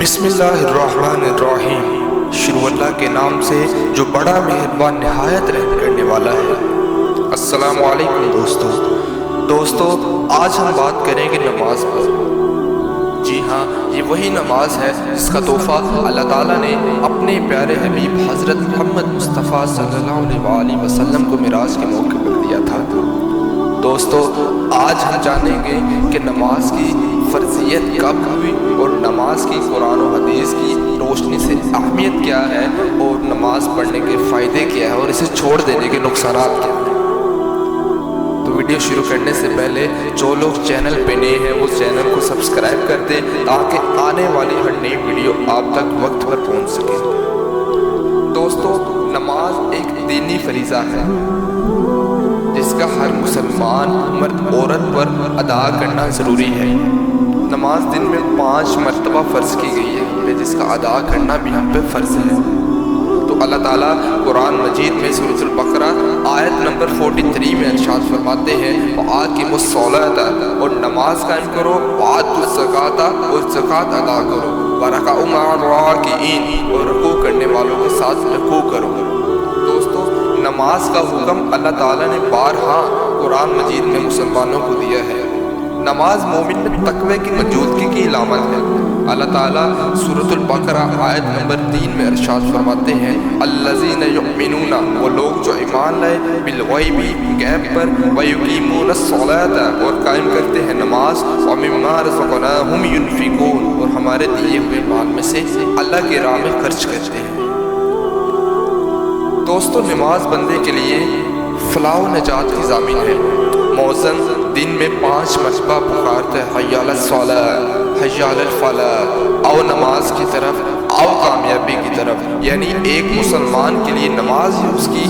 بسم اللہ الرحمن الرحیم۔ شروع اللہ کے نام سے جو بڑا مہربان نہایت رحم کرنے والا ہے۔ السلام علیکم دوستو، آج ہم بات کریں گے نماز پر۔ جی ہاں، یہ وہی نماز ہے جس کا تحفہ اللہ تعالیٰ نے اپنے پیارے حبیب حضرت محمد مصطفیٰ صلی اللہ علیہ وسلم کو معراج کے موقع پر دیا تھا۔ دوستو، آج ہم جانیں گے کہ نماز کی فرضیت کب ہوئی اور نماز کی قرآن و حدیث کی روشنی سے اہمیت کیا ہے اور نماز پڑھنے کے فائدے کیا ہے اور اسے چھوڑ دینے کے نقصانات کیا ہیں۔ تو ویڈیو شروع کرنے سے پہلے جو لوگ چینل پہ نئے ہیں وہ چینل کو سبسکرائب کر دیں تاکہ آنے والی ہر نئی ویڈیو آپ تک وقت پر پہنچ سکے۔ دوستو، نماز ایک دینی فریضہ ہے جس کا ہر مسلمان مرد عورت پر ادا کرنا ضروری ہے۔ نماز دن میں 5 مرتبہ فرض کی گئی ہے جس کا ادا کرنا بھی ہم پہ فرض ہے۔ تو اللہ تعالیٰ قرآن مجید میں سورۃ البقرہ آیت نمبر 43 میں ارشاد فرماتے ہیں وَآقِمُوا الصَّلَاةَ، اور نماز قائم کرو، وَآتُوا الزَّکَاةَ، اور زکوٰۃ ادا کرو، وَارْكَعُوا مَعَ الرَّاكِعِينَ، اور رکوع کرنے والوں کے ساتھ رکوع کرو۔ دوستو، نماز کا حکم اللہ تعالیٰ نے بارہا قرآن مجید میں مسلمانوں کو دیا ہے۔ نماز مومن میں تقوی کی موجودگی کی علامت ہے۔ اللہ تعالیٰ سورۃ البقرہ آیت نمبر 3 میں ارشاد فرماتے ہیں الذین یؤمنون، وہ لوگ جو ایمان لائے، بالغیب، غیب پر، ویقیمون الصلاۃ، اور قائم کرتے ہیں نماز، ومما رزقناہم ینفقون، اور ہمارے دیے ہوئے مال میں سے اللہ کی راہ میں خرچ کرتے ہیں۔ دوستو، نماز بندے کے لیے فلاح و نجات کی ضامن ہے۔ مؤذن دن میں 5 مرتبہ پکارتا ہے حی علی الصلاۃ، حی علی الفلاح، آؤ نماز کی طرف، آؤ کامیابی کی طرف، یعنی ایک مسلمان کے لیے نماز ہی اس کی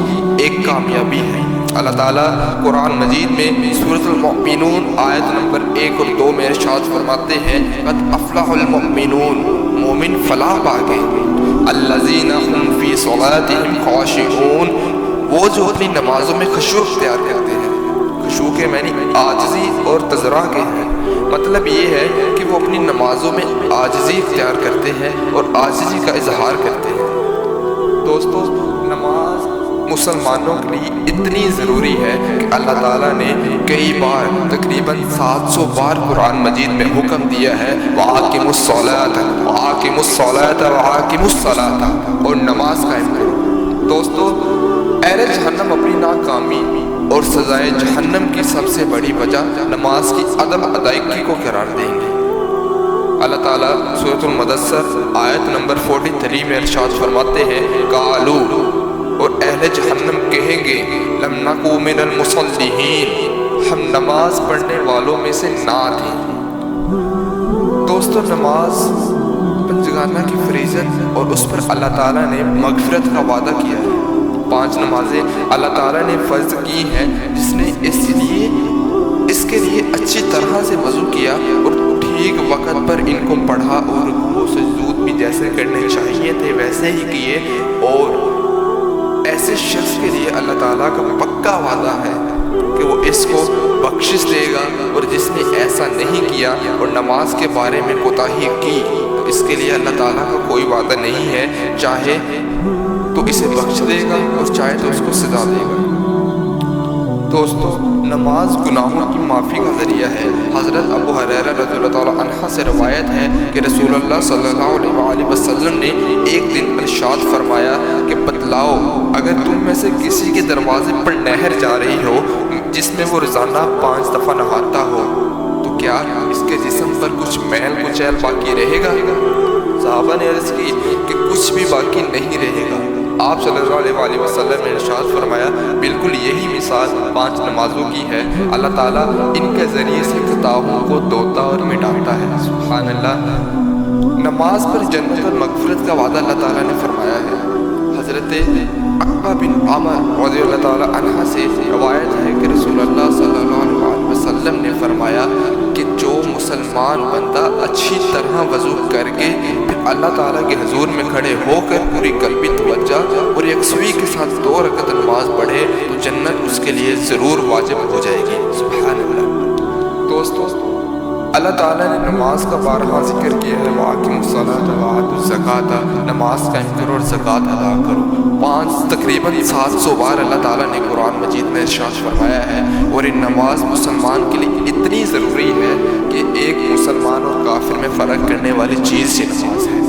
ایک کامیابی ہے۔ اللہ تعالیٰ قرآن مجید میں سورۃ المؤمنون آیت نمبر 1 اور 2 میں ارشاد فرماتے ہیں قد افلح المؤمنون، مومن فلاح پا گئے، الذین هم فی صلاتهم خاشعون، وہ جو اپنی نمازوں میں خشوع اختیار کرتے ہیں۔ خشوع کے معنی عاجزی اور تضرع کے ہیں۔ مطلب یہ ہے کہ وہ اپنی نمازوں میں عاجزی اختیار کرتے ہیں اور عاجزی کا اظہار کرتے ہیں۔ دوستو، نماز مسلمانوں کے لیے اتنی ضروری ہے کہ اللہ تعالیٰ نے کئی بار تقریباً 700 بار قرآن مجید میں حکم دیا ہے وَآقِمُوا الصَّلَاةَ، وَآقِمُوا الصَّلَاةَ، وَآقِمُوا الصَّلَاةَ، اور نماز قائم کرو۔ دوستو، اہل جہنم اپنی ناکامی اور سزائے جہنم کی سب سے بڑی وجہ نماز کی عدم ادائیگی کو قرار دیں گے۔ اللہ تعالیٰ سورۃ المدثر آیت نمبر 43 میں ارشاد فرماتے ہیں قالوا، اور اہل جہنم کہیں گے لم نکو من المصلیین، ہم نماز پڑھنے والوں میں سے نہ تھے۔ دوستو، نماز پنجگانہ کی فریضت اور اس پر اللہ تعالیٰ نے مغفرت کا وعدہ کیا ہے۔ 5 نمازیں اللہ تعالیٰ نے فرض کی ہیں جس نے اس کے لیے اچھی طرح سے وضو کیا اور ٹھیک وقت پر ان کو پڑھا اور رکوع و سجود بھی جیسے کرنے چاہیے تھے ویسے ہی کیے، اور ایسے شخص کے لیے اللہ تعالیٰ کا پکا وعدہ ہے کہ وہ اس کو بخشش دے گا، اور جس نے ایسا نہیں کیا اور نماز کے بارے میں کوتاہی کی تو اس کے لیے اللہ تعالیٰ کا کوئی وعدہ نہیں ہے، چاہے تو اسے بخش دے گا اور چاہے تو اس کو سزا دے گا۔ دوستو، نماز گناہوں کی معافی کا ذریعہ ہے۔ حضرت ابو ہریرہ رضی اللہ تعالیٰ عنہ سے روایت ہے کہ رسول اللہ صلی اللہ علیہ وسلم نے ایک دن ارشاد فرمایا کہ بتلاؤ، اگر تم میں سے کسی کے دروازے پر نہر جا رہی ہو جس میں وہ روزانہ 5 دفعہ نہاتا ہو تو کیا اس کے جسم پر کچھ میل کچیل باقی رہے گا؟ صحابہ نے عرض کی کہ کچھ بھی باقی نہیں رہے گا۔ آپ صلی اللہ علیہ وسلم نے ارشاد فرمایا بالکل یہی مثال 5 نمازوں کی ہے۔ اللہ تعالیٰ ان کے ذریعے سے خطاؤں کو دھوتا اور مٹاتا ہے۔ سبحان اللہ۔ نماز پر جنت اور مغفرت کا وعدہ اللہ تعالیٰ نے فرمایا ہے۔ حضرت عقبہ بن عامر رضی اللہ تعالیٰ عنہ سے روایت ہے کہ رسول اللہ صلی اللہ علیہ وسلم نے فرمایا کہ جو مسلمان بندہ اچھی طرح وضو کر کے پھر اللہ تعالیٰ کے حضور میں کھڑے ہو کر پوری قلبی توجہ اور یکسوئی کے ساتھ 2 رکعت نماز پڑھے تو جنت اس کے لیے ضرور واجب ہو جائے گی۔ سبحان اللہ۔ دوستو، اللہ تعالیٰ نے نماز کا بارہا ذکر کیا ہے، وَأَقِیمُوا الصَّلَاةَ وَآتُوا الزَّکَاۃَ، نماز قائم کرو اور زکوٰۃ ادا کرو۔ تقریباً 700 بار اللہ تعالیٰ نے قرآن مجید میں ارشاد فرمایا ہے، اور یہ نماز مسلمان کے لیے اتنی ضروری ہے کہ ایک مسلمان اور کافر میں فرق کرنے والی چیز یہ نماز ہے۔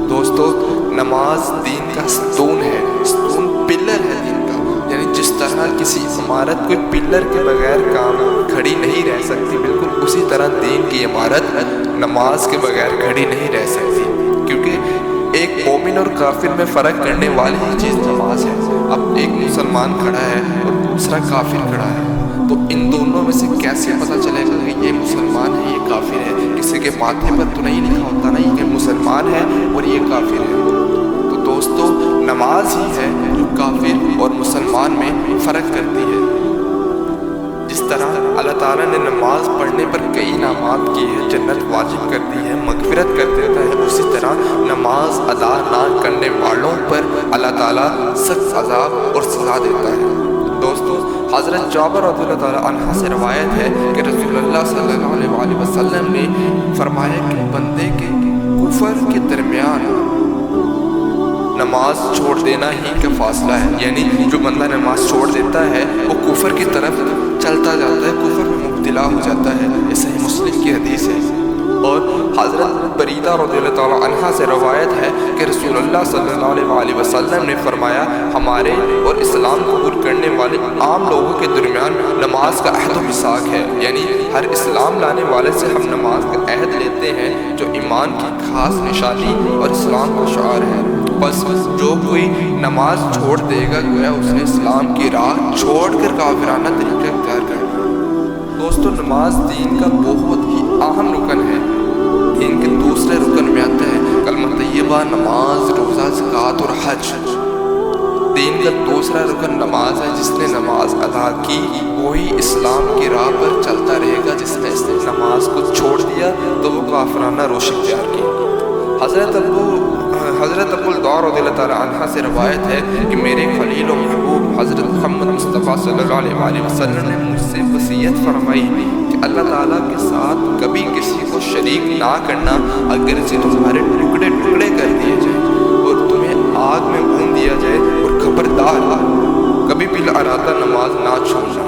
دوستو، نماز دین کا ستون ہے، ستون پلر ہے دین کا، یعنی جس طرح کسی عمارت کوئی پلر کے بغیر کام کھڑی نہیں رہ سکتی، بالکل اسی طرح دین کی عمارت نماز کے بغیر کھڑی نہیں رہ سکتی، کیونکہ ایک مومن اور کافر میں فرق کرنے والی ہی چیز نماز ہے۔ اب ایک مسلمان کھڑا ہے اور دوسرا کافر کھڑا ہے، تو ان دونوں میں سے کیسے پتہ چلے گا کہ یہ مسلمان ہے یہ کافر ہے؟ کسی کے ماتھے پر تو نہیں لکھا ہوتا نا یہ مسلمان ہے اور یہ کافر ہے۔ تو دوستو، نماز ہی ہے جو کافر اور مسلمان میں فرق کرتی ہے۔ جس طرح اللہ تعالیٰ نے نماز پڑھنے پر کئی انعامات کی ہے، جنت واجب کر دی ہے، مغفرت کر دیتا ہے، اسی طرح نماز ادا نہ کرنے والوں پر اللہ تعالیٰ سخت عذاب اور سزا دیتا ہے۔ دوستو، حضرت جابر رضی اللہ تعالیٰ عنہ سے روایت ہے کہ رسول اللہ صلی اللہ علیہ وسلم نے فرمایا کہ بندے کے کفر کے درمیان نماز چھوڑ دینا ہی کا فاصلہ ہے، یعنی جو بندہ نماز چھوڑ دیتا ہے وہ کفر کی طرف چلتا جاتا ہے، کفر میں مبتلا ہو جاتا ہے۔ یہ صحیح مسلم کی حدیث ہے۔ اور حضرت بریدہ رضی اللہ تعالیٰ عنہ سے روایت ہے کہ رسول اللہ صلی اللہ علیہ وسلم نے فرمایا، ہمارے اور اسلام قبول کرنے والے عام لوگوں کے درمیان نماز کا عہد و میثاق ہے، یعنی ہر اسلام لانے والے سے ہم نماز کا عہد لیتے ہیں جو ایمان کی خاص نشانی اور اسلام کا شعار ہے۔ بس جو کوئی نماز چھوڑ دے گا گویا اس نے اسلام کی راہ چھوڑ کر کافرانہ طریقہ اختیار کر لیا۔ دوستو، نماز دین کا بہت ہی اہم رکن ہے۔ دین کے دوسرے رکن میں آتا ہے کلمہ طیبہ، نماز، روزہ، زکوٰۃ اور حج۔ دین کا دوسرا رکن نماز ہے، جس نے نماز ادا کی وہی اسلام کی راہ پر چلتا رہے گا، جس نے اس نماز کو چھوڑ دیا تو وہ کافرانہ روش اختیار کی۔ حضرت ابو الدار رضی اللہ تعالیٰ عنہ سے روایت ہے کہ میرے خلیل و محبوب حضرت محمد مصطفیٰ صلی اللہ علیہ وسلم نے مجھ سے وصیت فرمائی کہ اللہ تعالیٰ کے ساتھ کبھی کسی کو شریک نہ کرنا، اگر سے تمہارے ٹکڑے ٹکڑے کر دیے جائیں اور تمہیں آگ میں بھون دیا جائے، اور خبردار کبھی بھی ارادہ نماز نہ چھوڑنا۔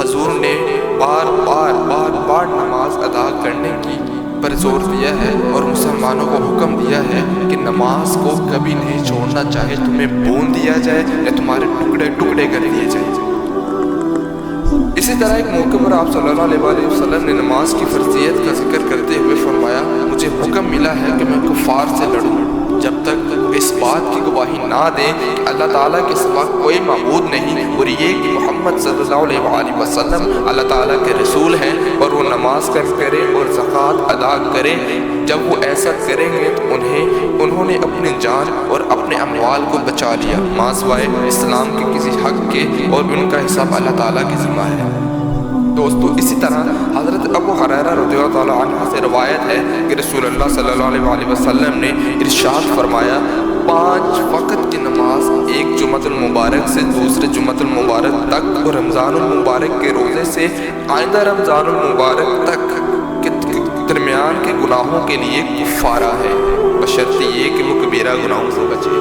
حضور نے بار بار نماز ادا کرنے کی پر زور دیا ہے اور مسلمانوں کو حکم دیا ہے کہ نماز کو کبھی نہیں چھوڑنا، چاہے تمہیں بھون دیا جائے یا تمہارے ٹکڑے ٹکڑے کر دیے جائیں۔ اسی طرح ایک موقع پر آپ صلی اللہ علیہ وسلم نے نماز کی فرضیت کا ذکر کرتے ہوئے فرمایا، مجھے حکم ملا ہے کہ میں کفار سے لڑوں جب تک اس بات کی گواہی نہ دیں کہ اللہ تعالیٰ کے سوا کوئی معبود نہیں، اور یہ کہ محمد صلی اللہ علیہ وسلم اللہ تعالیٰ کے رسول ہیں، اور وہ نماز قائم کریں اور زکوٰۃ ادا کریں۔ جب وہ ایسا کریں گے تو انہوں نے اپنی جان اور اپنے اموال کو بچا لیا ماں سوائے اسلام کے کسی حق کے، اور ان کا حساب اللہ تعالیٰ کے ذمہ ہے۔ دوستو، اسی طرح حضرت ابو ہریرہ رضی اللہ تعالیٰ عنہ سے روایت ہے کہ رسول اللہ صلی اللہ علیہ وسلم نے ارشاد فرمایا، 5 وقت کی نماز ایک جمعۃ المبارک سے دوسرے جمعۃ المبارک تک، اور رمضان المبارک کے روزے سے آئندہ رمضان المبارک تک کے درمیان کے گناہوں کے لیے کفارہ ہے، بشرط یہ کہ وہ کبیرہ گناہوں سے بچے۔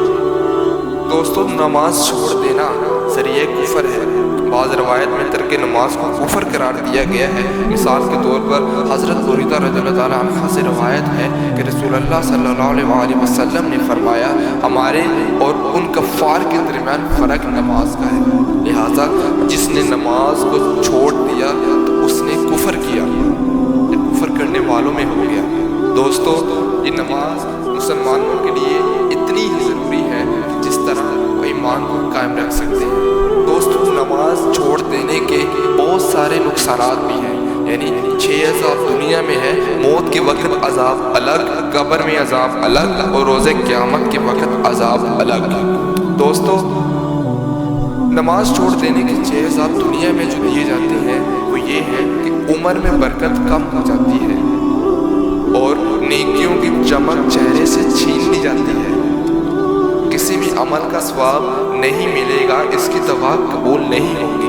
دوستو، نماز چھوڑ دینا ذریعہ کفر ہے۔ بعض روایت میں ترک نماز کو کفر قرار دیا گیا ہے۔ مثال کے طور پر حضرت بریدہ رضی اللہ تعالیٰ عنہ سے روایت ہے کہ رسول اللہ صلی اللہ علیہ وسلم نے فرمایا، ہمارے اور ان کفار کے درمیان فرق نماز کا ہے، لہٰذا جس نے نماز کو چھوڑ دیا تو اس نے کفر کیا، کفر کرنے والوں میں ہو گیا۔ دوستو، یہ نماز مسلمانوں کے لیے اتنی ہی ضروری ہے جس طرح وہ ایمان کو قائم رکھ سکتے ہیں۔ دوستو، نماز چھوڑ دینے کے بہت سارے نقصانات بھی ہیں، یعنی 6 عذاب دنیا میں ہے، موت کے وقت عذاب الگ، قبر میں عذاب الگ، اور روز قیامت کے وقت عذاب الگ۔ دوستو، نماز چھوڑ دینے کے 6 عذاب دنیا میں جو دیے جاتے ہیں وہ یہ ہے کہ عمر میں برکت کم ہو جاتی ہے، اور نیکیوں کی چمک چہرے سے چھین لی جاتی ہے، کسی بھی عمل کا ثواب نہیں ملے گا، اس کی دعا قبول نہیں ہوگی،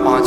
5